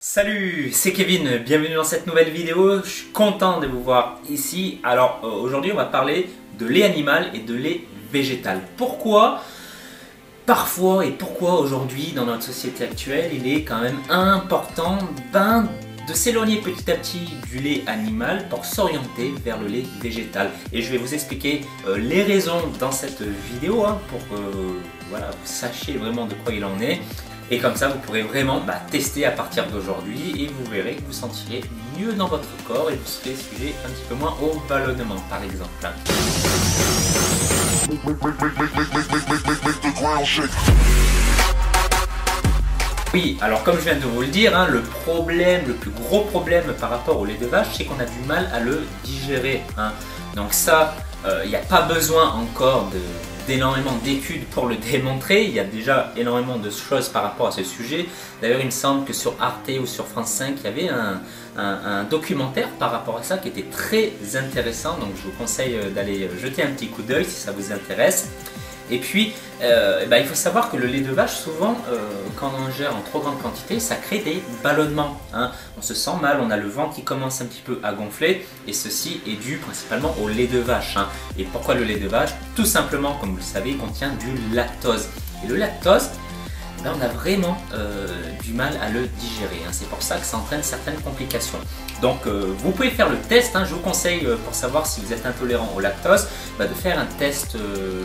Salut, c'est Kevin, bienvenue dans cette nouvelle vidéo, je suis content de vous voir ici. Alors aujourd'hui on va parler de lait animal et de lait végétal. Pourquoi aujourd'hui dans notre société actuelle il est quand même important de s'éloigner petit à petit du lait animal pour s'orienter vers le lait végétal. Et je vais vous expliquer les raisons dans cette vidéo pour que vous sachiez vraiment de quoi il en est. Et comme ça, vous pourrez vraiment tester à partir d'aujourd'hui et vous verrez que vous sentirez mieux dans votre corps et vous serez sujet un petit peu moins au ballonnement, par exemple. Oui, alors comme je viens de vous le dire, le plus gros problème par rapport au lait de vache, c'est qu'on a du mal à le digérer. Donc ça, il n'y a pas besoin encore d'énormément d'études pour le démontrer. Il y a déjà énormément de choses par rapport à ce sujet. D'ailleurs, il me semble que sur Arte ou sur France 5, il y avait un documentaire par rapport à ça qui était très intéressant. Donc je vous conseille d'aller jeter un petit coup d'œil si ça vous intéresse. Et puis, il faut savoir que le lait de vache, souvent, quand on en gère en trop grande quantité, ça crée des ballonnements. On se sent mal, on a le ventre qui commence un petit peu à gonfler, et ceci est dû principalement au lait de vache. Et pourquoi le lait de vache? Tout simplement, comme vous le savez, il contient du lactose. Et le lactose, on a vraiment du mal à le digérer. C'est pour ça que ça entraîne certaines complications. Donc vous pouvez faire le test. Je vous conseille pour savoir si vous êtes intolérant au lactose, de faire un test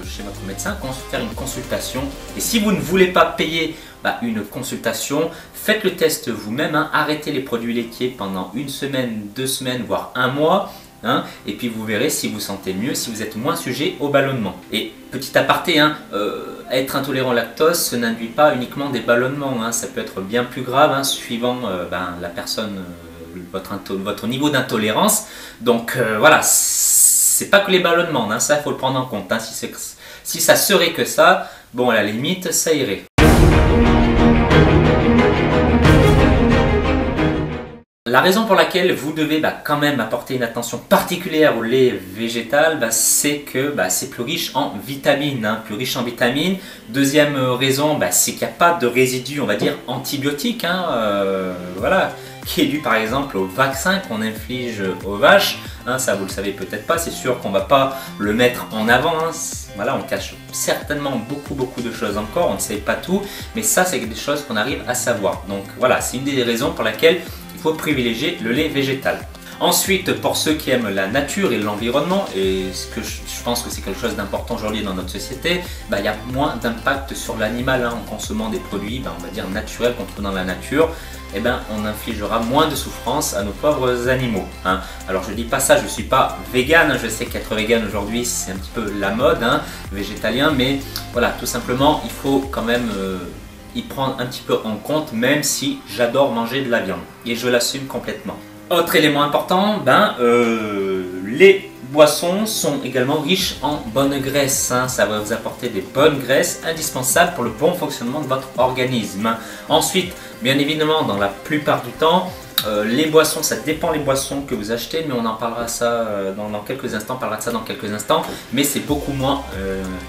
chez votre médecin, faire une consultation. Et si vous ne voulez pas payer une consultation, faites le test vous-même. Arrêtez les produits laitiers pendant une semaine, 2 semaines, voire un mois. Et puis vous verrez si vous sentez mieux, si vous êtes moins sujet au ballonnement. Et petit aparté, être intolérant au lactose, ce n'induit pas uniquement des ballonnements. Ça peut être bien plus grave suivant la personne, votre niveau d'intolérance. Donc voilà, c'est pas que les ballonnements, ça il faut le prendre en compte. Si ça serait que ça, bon à la limite ça irait. La raison pour laquelle vous devez quand même apporter une attention particulière au lait végétal, c'est que c'est plus riche en vitamines. Deuxième raison, c'est qu'il n'y a pas de résidus, on va dire, antibiotiques. Qui est dû par exemple au vaccin qu'on inflige aux vaches. Ça vous le savez peut-être pas, c'est sûr qu'on ne va pas le mettre en avant. On cache certainement beaucoup de choses encore, on ne sait pas tout, mais ça c'est des choses qu'on arrive à savoir. Donc voilà, c'est une des raisons pour laquelle il faut privilégier le lait végétal. Ensuite, pour ceux qui aiment la nature et l'environnement, et ce que je pense que c'est quelque chose d'important aujourd'hui dans notre société, il y a moins d'impact sur l'animal en consommant des produits, on va dire naturels qu'on trouve dans la nature. On infligera moins de souffrance à nos pauvres animaux. Alors je dis pas ça, je suis pas vegan, je sais qu'être vegan aujourd'hui c'est un petit peu la mode, végétalien, mais voilà, tout simplement il faut quand même y prendre un petit peu en compte, même si j'adore manger de la viande et je l'assume complètement. Autre élément important, les boissons sont également riches en bonnes graisses. Ça va vous apporter des bonnes graisses indispensables pour le bon fonctionnement de votre organisme. Ensuite, bien évidemment, dans la plupart du temps, les boissons, ça dépend les boissons que vous achetez, mais on en parlera dans quelques instants, mais c'est beaucoup moins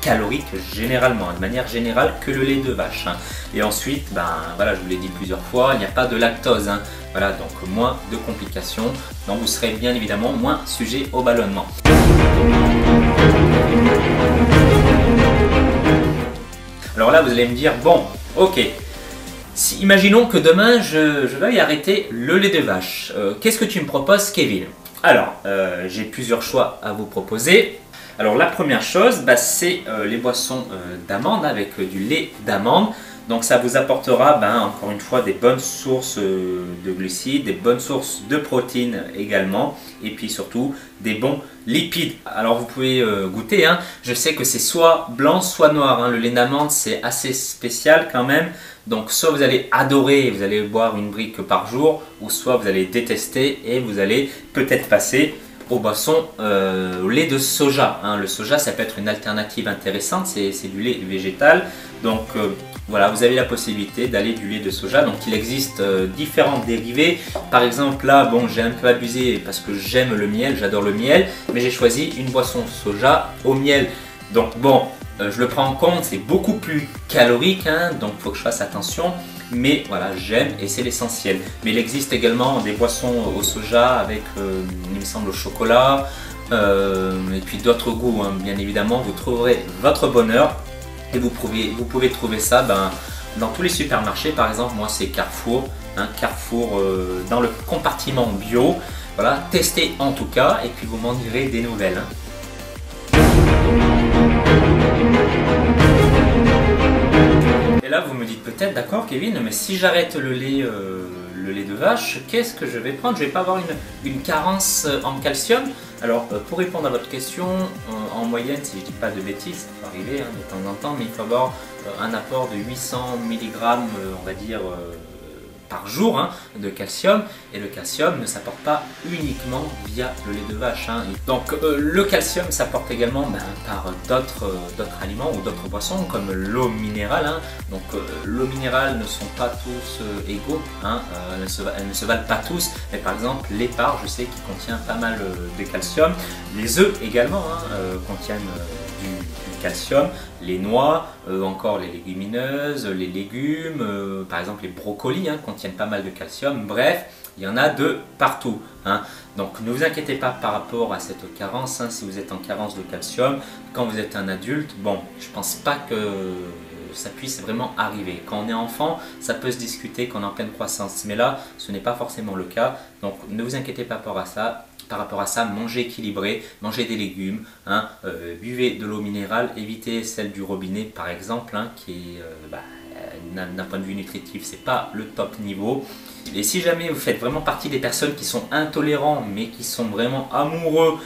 calorique généralement, de manière générale, que le lait de vache. Et ensuite, je vous l'ai dit plusieurs fois, il n'y a pas de lactose. Donc moins de complications, donc vous serez bien évidemment moins sujet au ballonnement. Alors là, vous allez me dire, bon, ok. Imaginons que demain je veuille arrêter le lait de vache. Qu'est-ce que tu me proposes, Kevin? Alors, j'ai plusieurs choix à vous proposer. Alors la première chose, c'est les boissons d'amande avec du lait d'amande. Donc ça vous apportera encore une fois des bonnes sources de glucides, des bonnes sources de protéines également, et puis surtout des bons lipides. Alors vous pouvez goûter, je sais que c'est soit blanc soit noir, le lait d'amande c'est assez spécial quand même. Donc soit vous allez adorer, vous allez boire une brique par jour, ou soit vous allez détester et vous allez peut-être passer aux boissons au lait de soja. Le soja ça peut être une alternative intéressante, c'est du lait végétal. Donc voilà, vous avez la possibilité d'aller du lait de soja. Donc il existe différents dérivés. Par exemple là, j'ai un peu abusé parce que j'aime le miel, j'adore le miel, mais j'ai choisi une boisson soja au miel. Donc je le prends en compte, c'est beaucoup plus calorique, donc il faut que je fasse attention. mais voilà, j'aime et c'est l'essentiel. Mais il existe également des boissons au soja avec, il me semble, au chocolat, et puis d'autres goûts, hein. Bien évidemment, vous trouverez votre bonheur et vous pouvez trouver ça dans tous les supermarchés. Par exemple, moi c'est Carrefour, hein, Carrefour dans le compartiment bio. Voilà, testez en tout cas et puis vous m'en direz des nouvelles, hein. Et là vous me dites peut-être, d'accord Kevin, mais si j'arrête le lait de vache, qu'est-ce que je vais prendre? Je vais pas avoir une carence en calcium? Alors pour répondre à votre question, en moyenne, si je dis pas de bêtises, ça peut arriver, hein, de temps en temps, mais il faut avoir un apport de 800 mg, on va dire, par jour, hein, de calcium, et le calcium ne s'apporte pas uniquement via le lait de vache, hein. Donc le calcium s'apporte également par d'autres aliments ou d'autres boissons comme l'eau minérale, hein. Donc l'eau minérale ne sont pas tous égaux, hein, elles ne se valent pas tous, mais par exemple l'épargne, je sais qu'il contient pas mal de calcium, les œufs également, hein, contiennent du calcium, les noix, encore les légumineuses, les légumes, par exemple les brocolis, hein, contiennent pas mal de calcium. Bref, il y en a de partout, hein. Donc ne vous inquiétez pas par rapport à cette carence, hein, si vous êtes en carence de calcium quand vous êtes un adulte. Bon, je pense pas que ça puisse vraiment arriver. Quand on est enfant, ça peut se discuter, quand on est en pleine croissance, mais là ce n'est pas forcément le cas. Donc ne vous inquiétez pas par rapport à ça. Mangez équilibré, mangez des légumes, hein, buvez de l'eau minérale, évitez celle du robinet par exemple, hein, qui est d'un point de vue nutritif, c'est pas le top niveau. Et si jamais vous faites vraiment partie des personnes qui sont intolérants mais qui sont vraiment amoureux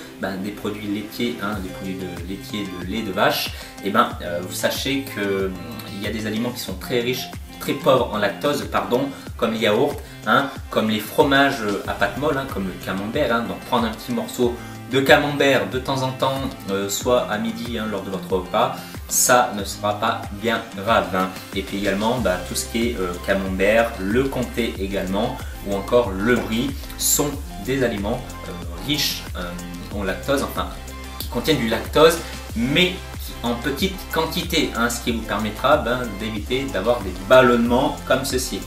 des produits laitiers, hein, des produits laitiers de lait de vache, et vous sachez qu'il y a des aliments qui sont très riches, très pauvres en lactose, pardon, comme les yaourts, hein, comme les fromages à pâte molle, hein, comme le camembert, hein. Donc prendre un petit morceau de camembert de temps en temps, soit à midi, hein, lors de votre repas, ça ne sera pas bien grave, hein. Et puis également tout ce qui est camembert, le comté également, ou encore le brie, sont des aliments riches en lactose, enfin qui contiennent du lactose, mais en petite quantité, hein, ce qui vous permettra d'éviter d'avoir des ballonnements comme ceci.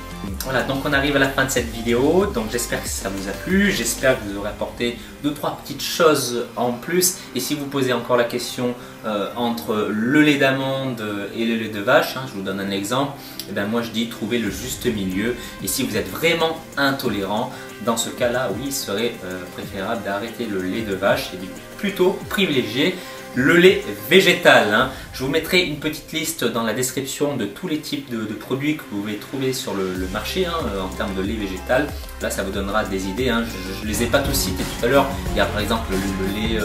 Voilà, donc on arrive à la fin de cette vidéo, donc j'espère que ça vous a plu, j'espère que vous aurez apporté 2-3 petites choses en plus. Et si vous posez encore la question entre le lait d'amande et le lait de vache, hein, je vous donne un exemple, et moi je dis trouver le juste milieu. Et si vous êtes vraiment intolérant, dans ce cas-là, oui, il serait préférable d'arrêter le lait de vache et de plutôt privilégier le lait végétal, hein. Je vous mettrai une petite liste dans la description de tous les types de produits que vous pouvez trouver sur le marché, hein, en termes de lait végétal. Là, ça vous donnera des idées, hein. Je ne les ai pas tous cités tout à l'heure. Il y a par exemple le lait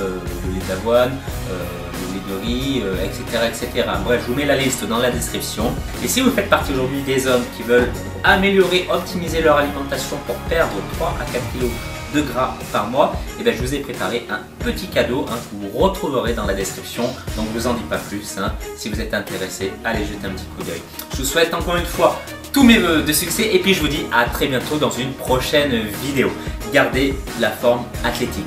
d'avoine, le lait de riz, etc., etc. Bref, je vous mets la liste dans la description. Et si vous faites partie aujourd'hui des hommes qui veulent améliorer, optimiser leur alimentation pour perdre 3 à 4 kg de gras par mois, et je vous ai préparé un petit cadeau, hein, que vous retrouverez dans la description. Donc je vous en dis pas plus, hein. Si vous êtes intéressé, allez jeter un petit coup d'œil. Je vous souhaite encore une fois tous mes vœux de succès et puis je vous dis à très bientôt dans une prochaine vidéo. Gardez la forme athlétique.